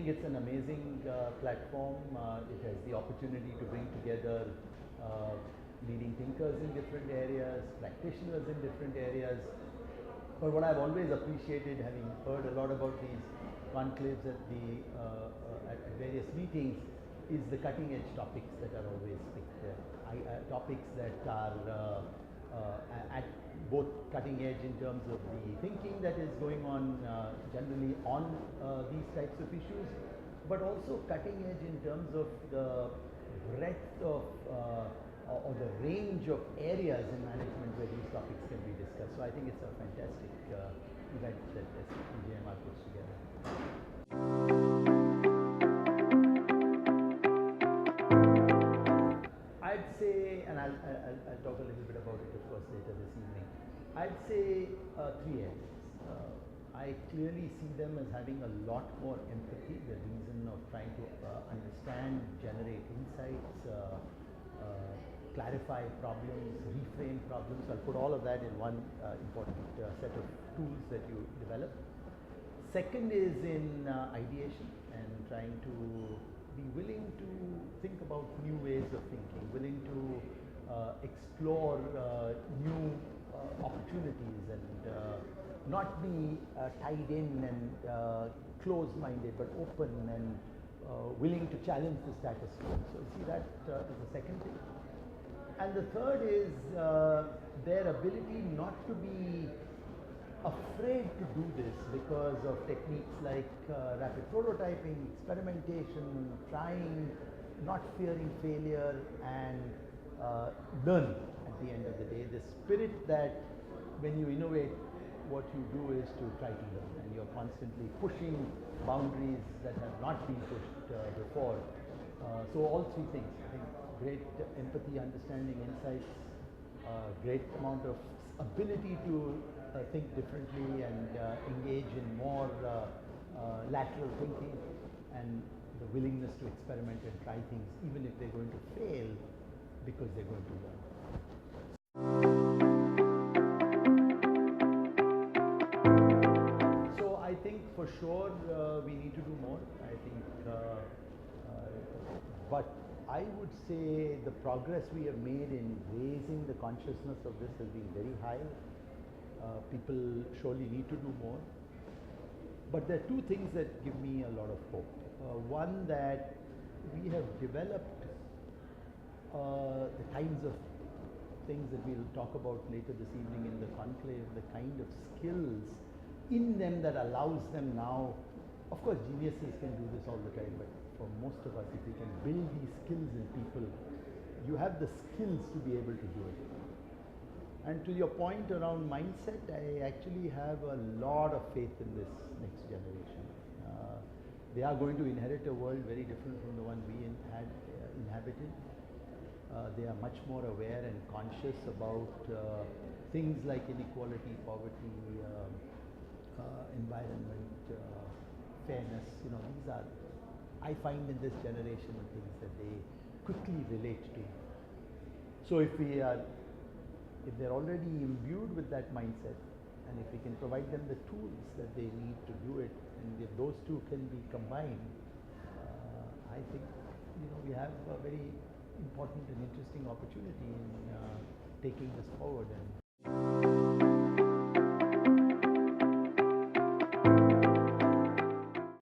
it's an amazing platform. It has the opportunity to bring together leading thinkers in different areas, practitioners in different areas. But what I've always appreciated, having heard a lot about these conclaves at various meetings, is the cutting edge topics that are always picked. Topics that are at both cutting edge in terms of the thinking that is going on generally on these types of issues, but also cutting edge in terms of the breadth of or the range of areas in management where these topics can be discussed. So I think it's a fantastic event that SPJIMR puts together. I'd say, and I'll talk a little bit about it of course later this evening, I'd say three areas. I clearly see them as having a lot more empathy, the reason of trying to understand, generate insights, clarify problems, reframe problems. I'll put all of that in one important set of tools that you develop. Second is in ideation and trying to be willing to think about new ways of thinking, willing to explore new opportunities and not be tied in and closed-minded, but open and willing to challenge the status quo. So you see that is the second thing. And the third is their ability not to be afraid to do this because of techniques like rapid prototyping, experimentation, trying, not fearing failure, and learn at the end of the day. The spirit that when you innovate, what you do is to try to learn, and you're constantly pushing boundaries that have not been pushed before. So all three things, I think, great empathy, understanding, insights, great amount of ability to think differently and engage in more lateral thinking, and the willingness to experiment and try things even if they're going to fail because they're going to learn. So I think for sure we need to do more. I think but I would say the progress we have made in raising the consciousness of this has been very high. People surely need to do more. But there are two things that give me a lot of hope. One, that we have developed the kinds of things that we'll talk about later this evening in the conclave, the kind of skills in them that allows them now. Of course, geniuses can do this all the time, but for most of us, if we can build these skills in people, you have the skills to be able to do it. And to your point around mindset, I actually have a lot of faith in this next generation. They are going to inherit a world very different from the one we had inhabited. They are much more aware and conscious about things like inequality, poverty, environment, fairness. You know, these are, I find in this generation, things that they quickly relate to. So if they're already imbued with that mindset, and if we can provide them the tools that they need to do it, and if those two can be combined, I think we have a very important and interesting opportunity in taking this forward. And